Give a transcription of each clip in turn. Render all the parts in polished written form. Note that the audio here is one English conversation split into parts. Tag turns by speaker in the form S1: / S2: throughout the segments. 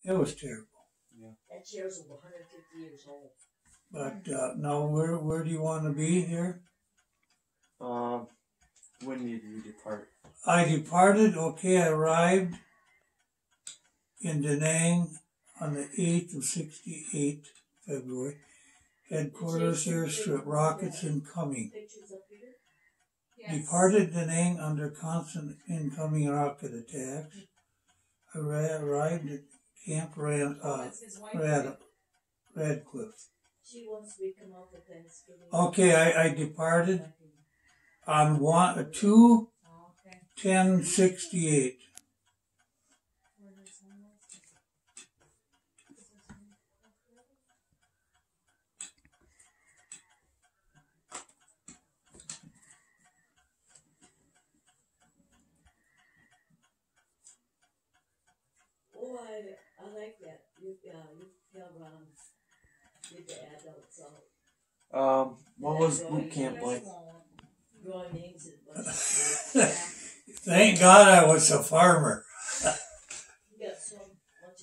S1: It was terrible.
S2: Yeah. That chair's over 150 years old.
S1: But now, where do you want to be here?
S3: When did you depart?
S1: I departed. Okay, I arrived in Da Nang on the 8th of 68, February. Headquarters airstrip, rockets incoming. Yes. Departed Da Nang under constant incoming rocket attacks. I arrived at Camp Radcliffe.
S2: She wants me to come out for Thanksgiving.
S1: Okay, I departed on 2/10/68.
S2: Oh, I like that. You tell Ron with the adults out.
S3: What was boot camp like?
S2: Drawing names and
S1: Thank God I was a farmer.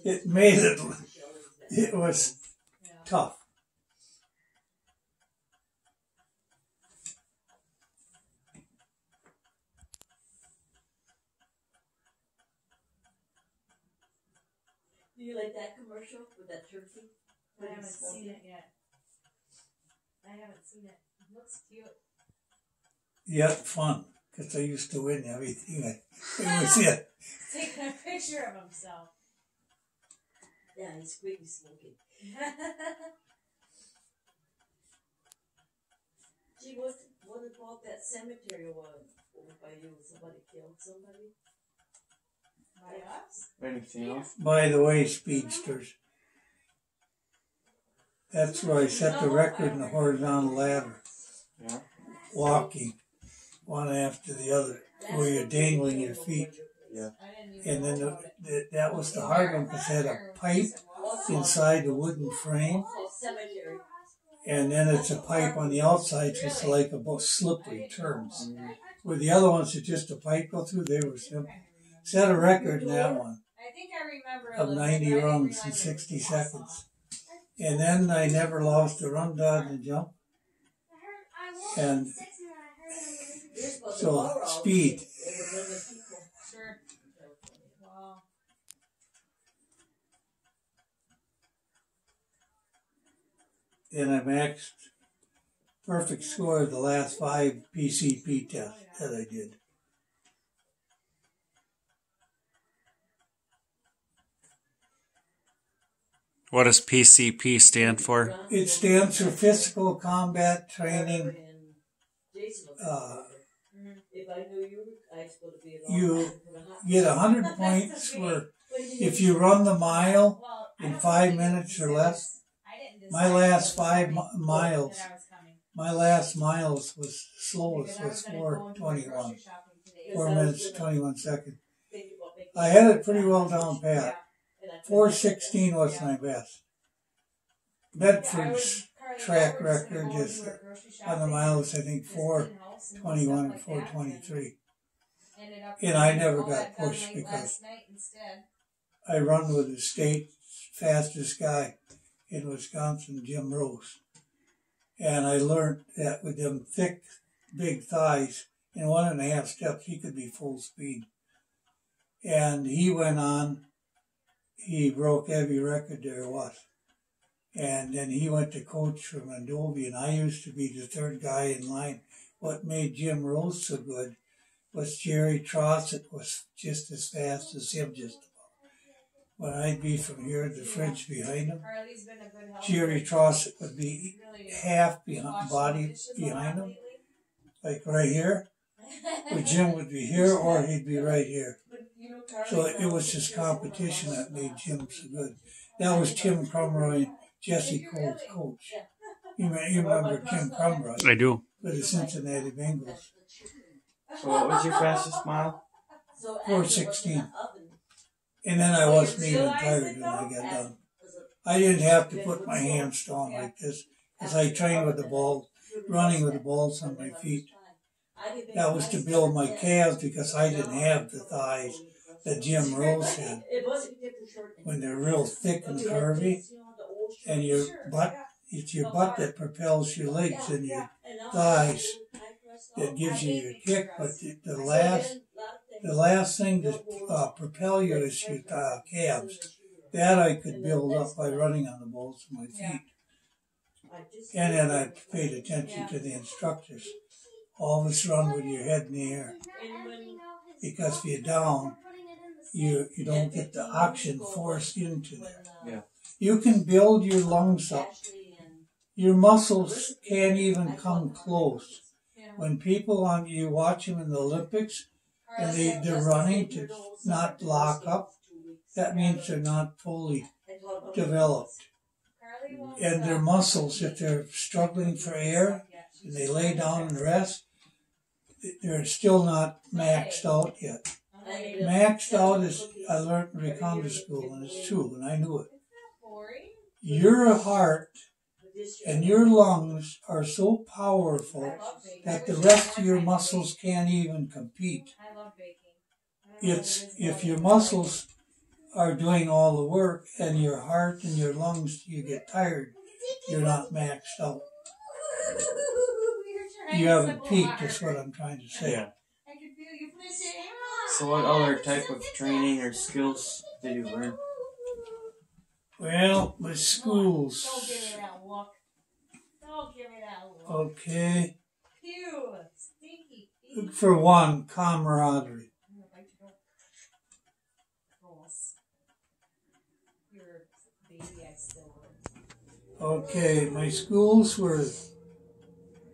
S1: It made it was tough.
S2: Do you like that commercial with that turkey?
S4: I haven't seen it yet. It looks cute.
S1: Yet fun, because I used to win everything. It was it.
S4: Taking a picture of himself.
S2: Yeah, he's quitting smoking. Gee, what about that cemetery over by you? Somebody killed somebody?
S4: By us?
S3: Anything else?
S1: By the way, speedsters, that's where I set the record in the horizontal ladder.
S3: Yeah.
S1: Walking, one after the other, where you're dangling your feet.
S3: Yeah.
S1: And then that was the hard one because it had a pipe inside the wooden frame. And then it's a pipe on the outside, so it's like a slippery turns. Where the other ones are just a pipe go through, they were simple. Set a record in that one of 90 runs in 60 seconds. And then I never lost a run, dodge, and jump. And so speed.
S4: Sure. Wow.
S1: And I maxed perfect score of the last 5 PCP tests that I did.
S5: What does PCP stand for?
S1: It stands for Physical Combat Training. You get 100 points for if you run the mile in 5 minutes or less. My last 5 miles, my last miles was slowest was 4:21, 4 minutes 21 seconds. I had it pretty well down pat. 4:16 was my best. Bedford's track record is on the miles, I think 4:21 or 4:23. And I never got pushed because I run with the state's fastest guy in Wisconsin, Jim Rose. And I learned that with them thick, big thighs, in 1.5 steps, he could be full speed. And he went on, he broke every record there was. And then he went to coach for Mondovi, and I used to be the 3rd guy in line. What made Jim Rose so good was Jerry Trossett was just as fast as him, just about. When I'd be from here, the fridge behind him, Jerry Trossett would be half body behind him, like right here. But Jim would be here, or he'd be right here. So it was just competition that made Jim so good. That was Tim Crumroy, Jesse Cole's coach. You remember Tim Crumroy?
S5: I do.
S1: For the Cincinnati Bengals.
S3: So what was your fastest mile?
S1: 4:16. And then I wasn't even tired when I got done. I didn't have to put my hands down like this because I trained with the ball, running with the balls on my feet. That was to build my calves because I didn't have the thighs that Jim Rose had. When they're real thick and curvy, and your butt, it's your butt that propels your legs and your thighs that gives you your kick, but the last thing to propel you is your calves. That I could build up by running on the balls of my feet. And then I paid attention to the instructors. Always run with your head in the air. Because if you're down, you don't get the oxygen forced into there.
S3: Yeah.
S1: You can build your lungs up. Your muscles can't even come close. When people you watch them in the Olympics, and they're running to not lock up, that means they're not fully developed. And their muscles, if they're struggling for air, and they lay down and rest, they're still not maxed out yet. Maxed out is, I learned in recounter school, and it's true, and I knew it. Your heart and your lungs are so powerful that the rest of your muscles can't even compete. It's if your muscles are doing all the work and your heart and your lungs, you get tired, you're not maxed out. You haven't peaked, is what I'm trying to say.
S3: Yeah. So what other type of training or skills did you learn?
S1: Well, with schools.
S4: Don't give me that look. Don't give me that look.
S1: Okay.
S4: Ew, stinky feet.
S1: For one, camaraderie.
S4: You're baby, I still would.
S1: Okay, my schools were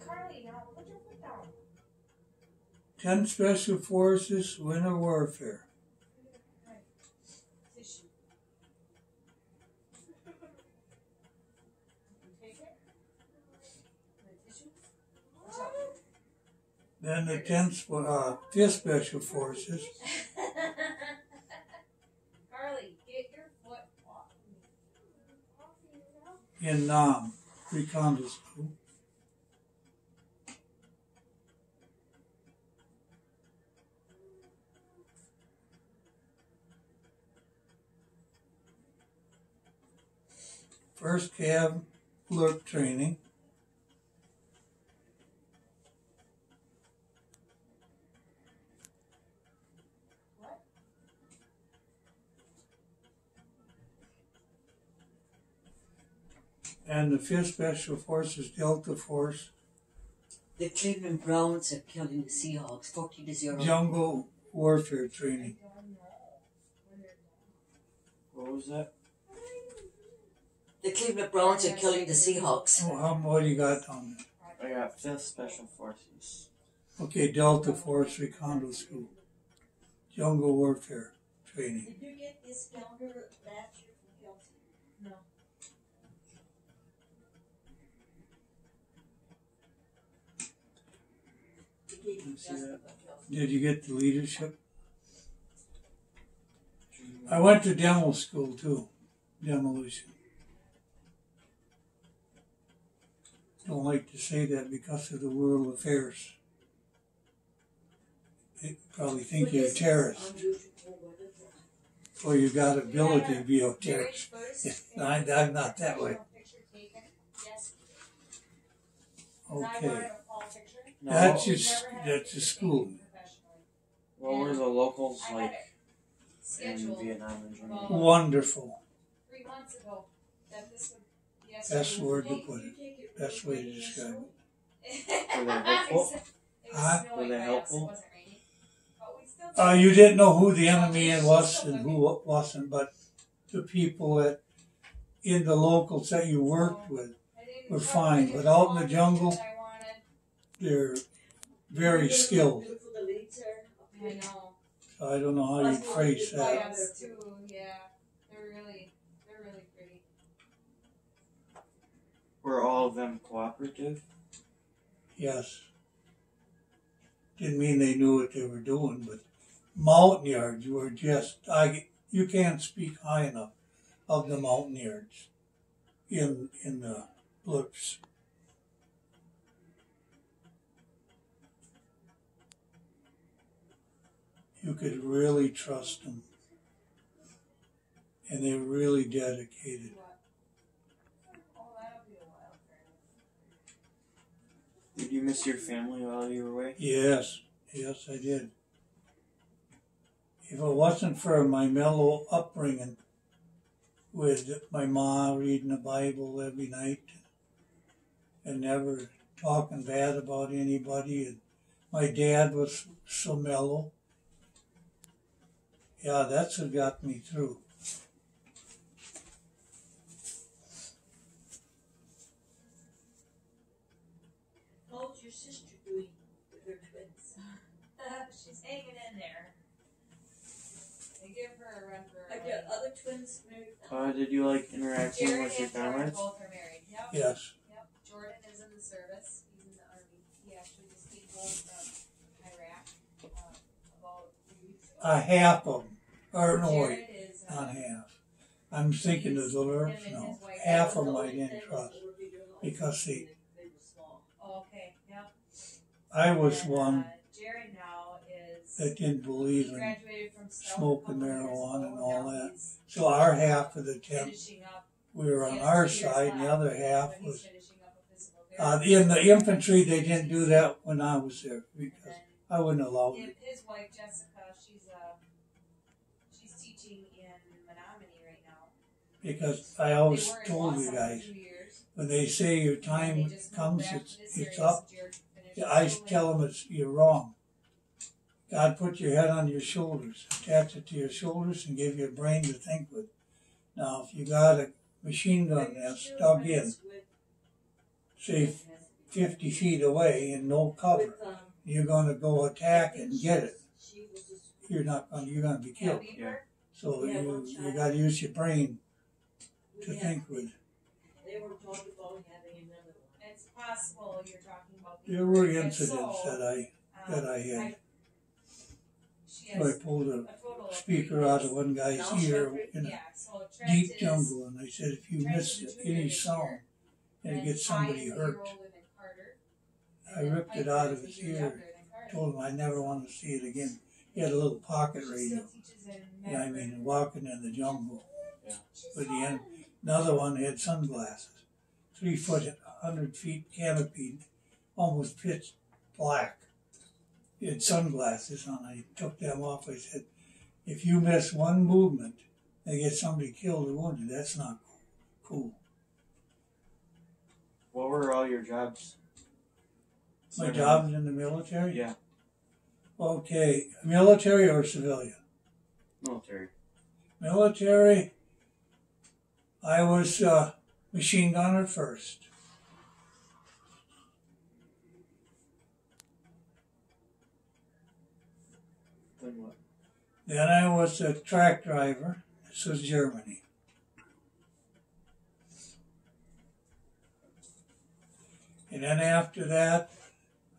S4: Carly, now put your foot down.
S1: 10 Special Forces, Winter Warfare.
S4: Tissue. Take it. The tissue. Watch out.
S1: Then the 5th Special Forces,
S4: Carly, get your foot off me.
S1: in reconnaissance school. First Cav Lurk training.
S4: What?
S1: And the 5th Special Forces Delta Force,
S2: The Cleveland Browns are killing the Seahawks 40-0.
S1: Jungle Warfare training.
S3: What was that?
S2: The Cleveland Browns are killing the Seahawks.
S1: Oh, what do you got on there?
S3: I got 5th Special Forces.
S1: Okay, Delta Force Recondo School. Jungle Warfare training.
S2: Did you get this calendar last year from Kelsey?
S4: No.
S3: See that?
S1: Did you get the leadership? I went to demo school too. Demolition. Don't like to say that because of the world affairs. They probably think you're a terrorist. Or you got ability to be a terrorist. I'm not that way. Okay.
S3: No,
S1: That's a school.
S3: what were the locals like in Vietnam and Germany?
S1: Wonderful.
S4: 3 months ago, that this would. Yes,
S1: Best word to put it. Best way to describe it.
S3: Were they helpful?
S1: Huh?
S3: Were they helpful?
S1: You didn't know who the enemy was and who wasn't, but the people that in the locals that you worked with were fine. But out in the jungle, they're very skilled.
S4: I know.
S1: So I don't know how you phrase that.
S4: Yes, too. Yeah, they're really pretty.
S3: Were all of them cooperative?
S1: Yes. Didn't mean they knew what they were doing, but Mountaineers were just, you can't speak high enough of the Mountaineers in the blips. you could really trust them. And they were really dedicated.
S3: Did you miss your family while you were away?
S1: Yes, yes, I did. If it wasn't for my mellow upbringing with my ma reading the Bible every night and never talking bad about anybody, and my dad was so mellow, yeah, that's what got me through.
S2: How's your sister doing with her twins?
S4: She's hanging in there. They give her a run for her
S2: Are
S4: money.
S2: your other twins married now?
S3: Did you like interacting
S4: Jared
S3: with your
S4: and Jordan
S3: comrades?
S4: both are married. Yep.
S1: Yes.
S4: Yep. Jordan is in the service. He's in the army. He actually just came home from Iraq about 3 weeks ago.
S1: Half of them, or no,
S4: Jared
S1: wait,
S4: is
S1: not half. I'm thinking of the Lurks,
S4: him and
S1: no.
S4: his wife.
S1: Half of them I didn't trust because
S2: They were small.
S4: Oh, okay. Yep.
S1: I was
S4: And,
S1: one
S4: Jared now is.
S1: that didn't believe
S4: He
S1: in
S4: graduated from Stout a
S1: smoking
S4: couple years
S1: marijuana
S4: ago.
S1: and all
S4: Now
S1: that.
S4: he's
S1: So our half of the tent,
S4: finishing up.
S1: we were
S4: He
S1: on
S4: has
S1: our
S4: 2 years
S1: side, and the
S4: left,
S1: other half
S4: but he's
S1: was
S4: finishing up a physical therapy.
S1: in the infantry. They didn't do that when I was there
S4: And
S1: because
S4: then
S1: I wouldn't allow it.
S4: his wife Jessica, she's teaching in Menominee right now.
S1: Because I
S4: They
S1: always
S4: were in
S1: told you
S4: Wausau for
S1: guys,
S4: 2 years.
S1: when they say your
S4: And
S1: time
S4: they just moved
S1: comes,
S4: back to this
S1: it's
S4: area,
S1: up.
S4: so Jared finished
S1: I
S4: schooling.
S1: tell them you're wrong. God put your head on your shoulders, attach it to your shoulders, and give you a brain to think with. Now, if you got a machine gun that's dug in, say 50 feet away and no cover, you're going to go attack and get it. You're going to be
S4: Yeah,
S1: killed.
S4: Beaver?
S1: So you got to use your brain to think with.
S2: They were talking about having another one.
S4: It's possible you're talking about
S1: There
S4: Beaver.
S1: were
S4: And
S1: incidents
S4: so,
S1: that I had.
S4: She
S1: So I
S4: has
S1: pulled a
S4: a total of
S1: speaker
S4: 3
S1: out of one guy's ear in a
S4: Yeah, so Trent
S1: deep
S4: is,
S1: jungle, and I said, if you
S4: Trent
S1: miss
S4: is a junior
S1: any
S4: this
S1: sound
S4: year,
S1: and it
S4: and
S1: gets
S4: Ty
S1: somebody
S4: is a
S1: hurt,
S4: year older than Carter,
S1: I
S4: and then
S1: ripped it
S4: Piper
S1: out
S4: is
S1: of
S4: a
S1: his
S4: year
S1: ear.
S4: younger than Carter.
S1: Told him I never want to see it again. He had a little pocket
S4: She
S1: radio.
S4: still teaches in
S1: Yeah, I
S4: Medford.
S1: mean, walking in the jungle.
S3: Yeah.
S1: But the end, another one had sunglasses, 3 foot, 100 feet canopy, almost pitch black. He had sunglasses on. I took them off. I said, if you miss one movement and get somebody killed or wounded, that's not cool.
S3: What were all your jobs?
S1: My job's in the military?
S3: Yeah,
S1: Okay, military or civilian?
S3: military.
S1: Military, I was machine gunner first.
S3: Then what?
S1: Then I was a track driver. This was Germany. And then after that,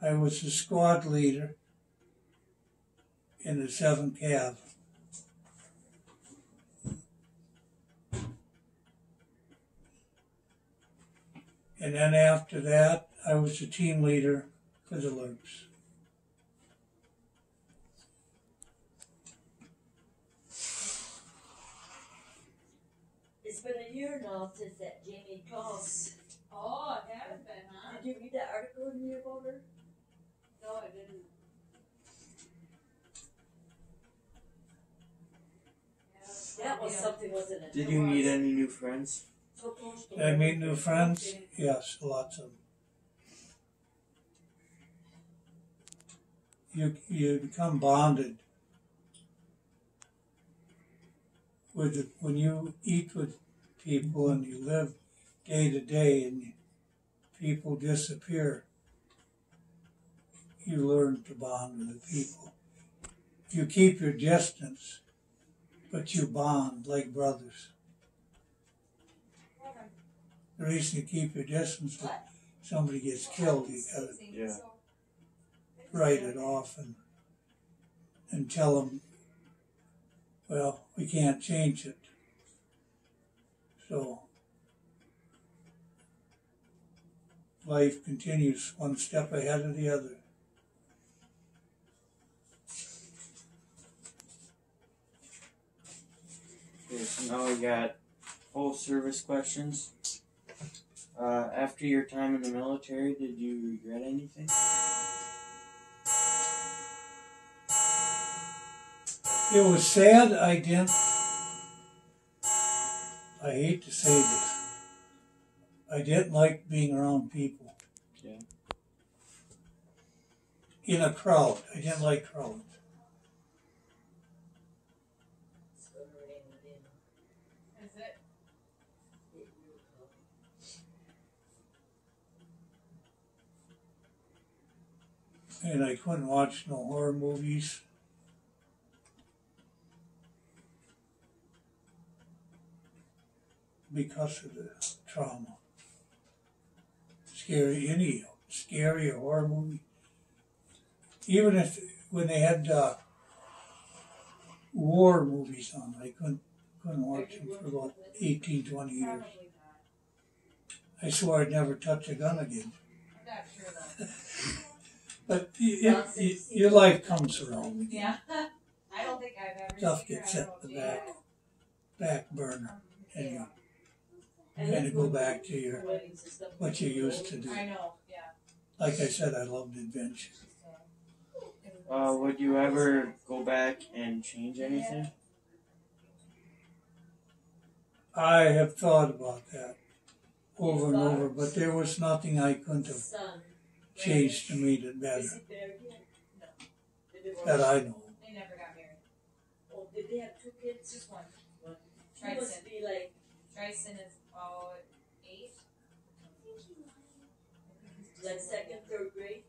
S1: I was the squad leader in the 7th Cav. And then after that, I was the team leader for the Lurks.
S2: It's been a year now since that Jamie Toss.
S4: Oh, it has been, huh?
S2: Did you read that article in your about her?
S4: No, I didn't.
S2: That was something, wasn't it?
S3: Did you meet any new friends?
S2: So close to
S1: Did I
S2: her.
S1: meet new friends? Yes, lots of them. You become bonded with it when you eat with people and you live day to day and people disappear. You learn to bond with the people. You keep your distance, but you bond like brothers. The reason you keep your distance is somebody gets killed, you gotta
S3: Yeah.
S1: write it off and tell them, well, we can't change it. So life continues one step ahead of the other.
S3: got full service questions. After your time in the military, did you regret anything?
S1: It was sad I didn't. I hate to say this. I didn't like being around people.
S3: Yeah.
S1: In a crowd. I didn't like crowds.
S2: It's gonna rain again.
S4: Is it?
S2: It will come.
S1: And I couldn't watch no horror movies. Because of the trauma. Any scary or horror movie. Even if, when they had war movies on, I couldn't watch them for about 18, 20 years.
S4: Probably not.
S1: I swore I'd never touch a gun again.
S4: I'm not sure though.
S1: But your life comes around.
S4: Yeah. I don't think I've ever
S1: Stuff
S4: seen her.
S1: gets
S4: I
S1: set
S4: don't
S1: the
S4: know,
S1: back burner. And you
S2: And
S1: kind of
S2: then
S1: go
S2: when
S1: back to your
S2: weddings and stuff,
S1: what you used to do.
S4: I know, yeah.
S1: Like I said, I loved adventure.
S3: Would you ever go back and change anything?
S1: I have thought about that over and over, but there was nothing I couldn't have
S2: son,
S1: changed to me that better,
S2: is he married yet?
S4: No.
S2: Did they work?
S1: that I know.
S4: They never got married.
S2: Oh, did they have 2 kids?
S4: Just one.
S2: One. He must be like,
S4: Tryson is about 8.
S2: like 2nd, 3rd grade.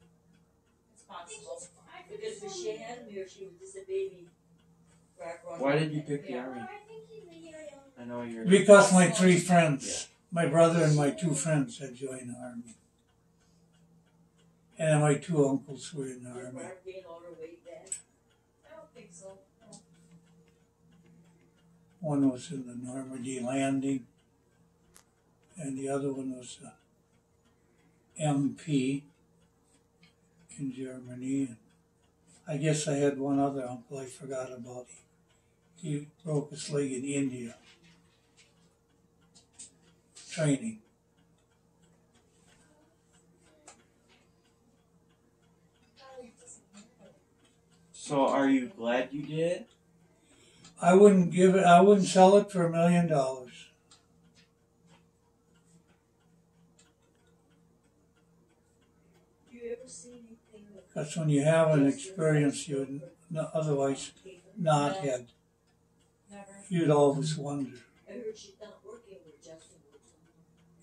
S4: It's possible.
S2: Because when she had me, or she was just a baby.
S3: Why did you pick the
S4: Yeah.
S3: Army? I know you're.
S1: Because my 3 friends, my brother and my 2 friends had joined the Army. And my 2 uncles were in the
S2: Did
S1: Army.
S2: Barb gain all her weight back?
S4: I don't think so. No.
S1: One was in the Normandy landing, and the other one was MP in Germany. And I guess I had one other uncle I forgot about. He broke his leg in India. Training.
S3: So, are you glad you did it?
S1: I wouldn't sell it for $1 million.
S2: Do you ever see anything that
S1: Because when you have an experience you would otherwise not had,
S4: Never.
S1: you'd always wonder.
S2: I heard she's not working with Justin.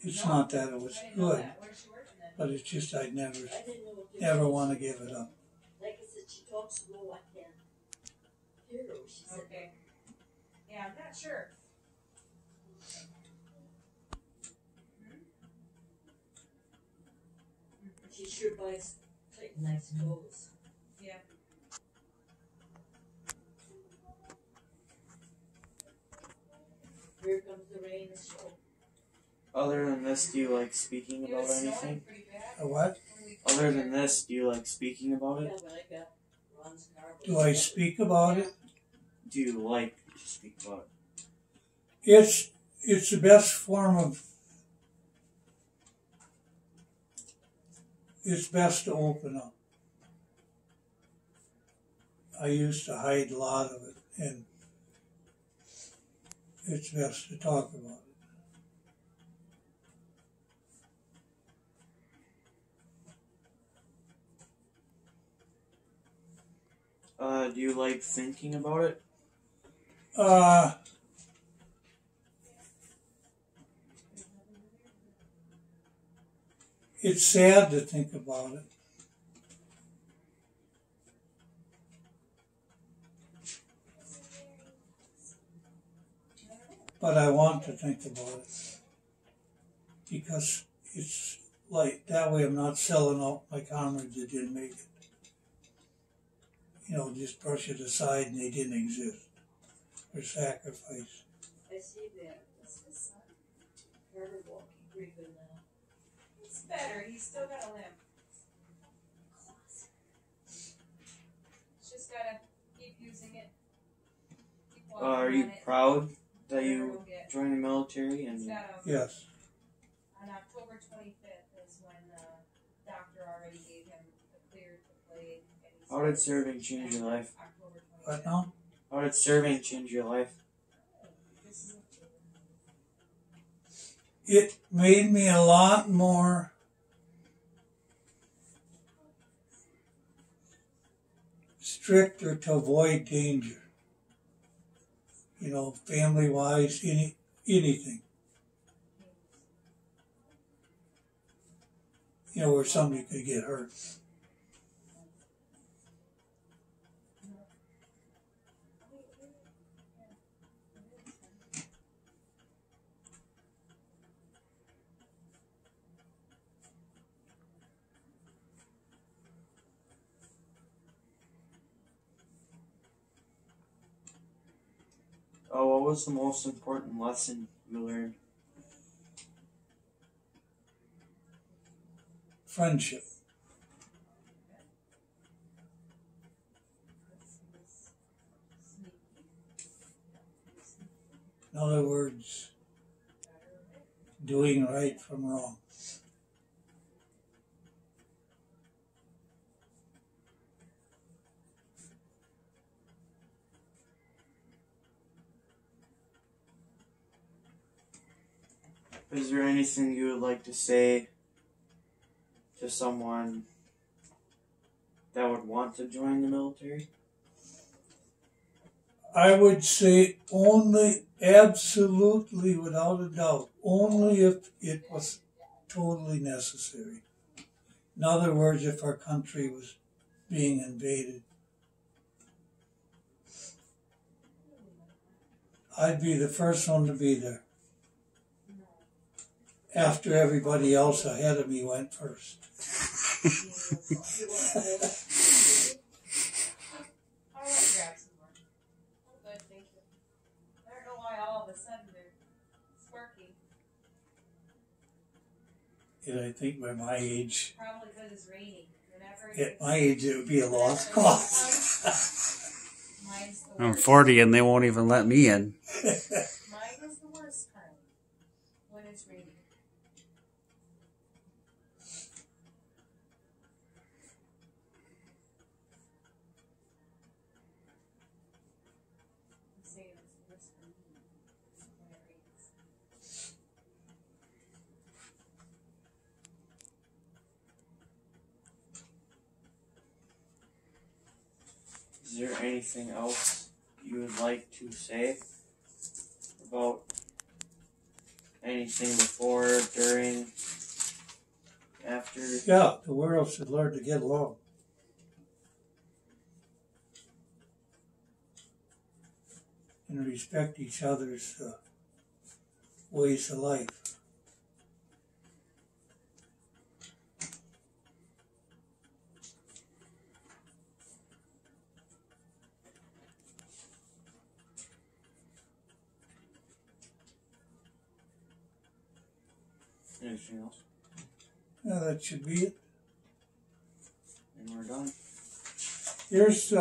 S1: It's not that it was
S4: I didn't know
S1: good,
S4: that. Where's she working then?
S1: but it's just I'd never
S2: I didn't know if
S1: never want to give it up.
S2: Like I said, she talks slow, I can't hear her. She said,
S4: Okay. Yeah, I'm not sure.
S2: she sure buys like nice clothes.
S4: Yeah.
S2: Here comes the rain and snow.
S3: Other than this, do you like speaking
S4: It
S3: about
S4: was snowing
S3: anything?
S4: pretty bad.
S1: A what?
S4: when we
S3: Other
S4: came
S3: than
S4: here.
S3: this, do you like speaking about
S2: Yeah,
S3: it?
S2: but I got Ron's car.
S1: Do I speak about it?
S3: Do you like to speak about
S1: It's the best form of. It's best to open up. I used to hide a lot of it, and it's best to talk about it.
S3: it? Do you like thinking about it?
S1: It's sad to think about it. But I want to think about it. Because it's like, that way I'm not selling out my comrades that didn't make it. You know, just brush it aside and they didn't exist. Or sacrifice.
S2: I see that. Carter walking pretty good now.
S4: It's better. He's still got a limp. Just gotta keep using it. Keep walking
S3: Are you
S4: on it.
S3: proud that
S4: Whatever
S3: you
S4: we'll get.
S3: join the military? And
S1: Yes.
S4: On October 25th is when the doctor already gave him the clear to play.
S3: how did serving change your life?
S4: October 25th.
S1: What now?
S3: How did serving change your life?
S1: It made me a lot more stricter to avoid danger. You know, family-wise, anything. You know, where somebody could get hurt.
S3: Oh, what was the most important lesson you learned?
S1: Friendship. In other words, doing right from wrong.
S3: Is there anything you would like to say to someone that would want to join the military?
S1: I would say only, absolutely, without a doubt, only if it was totally necessary. In other words, if our country was being invaded. I'd be the first one to be there. After everybody else ahead of me went first.
S4: I'll let you grab some more. Good, thank you. I don't know why all of a sudden they're sparking.
S1: And I think by my age,
S4: Probably because it's raining.
S1: at my age, it would be a lost cause.
S4: Mine's the
S5: I'm
S4: worst.
S5: 40 and they won't even let me in.
S4: Mine is the worst kind when it's raining. I'm saying it's the worst for me when it rains.
S3: Is there anything else you would like to say about anything before, during, after?
S1: Yeah, the world should learn to get along. And respect each other's ways of life.
S3: Anything else?
S1: Yeah, that should be it.
S3: And we're done.
S1: Here's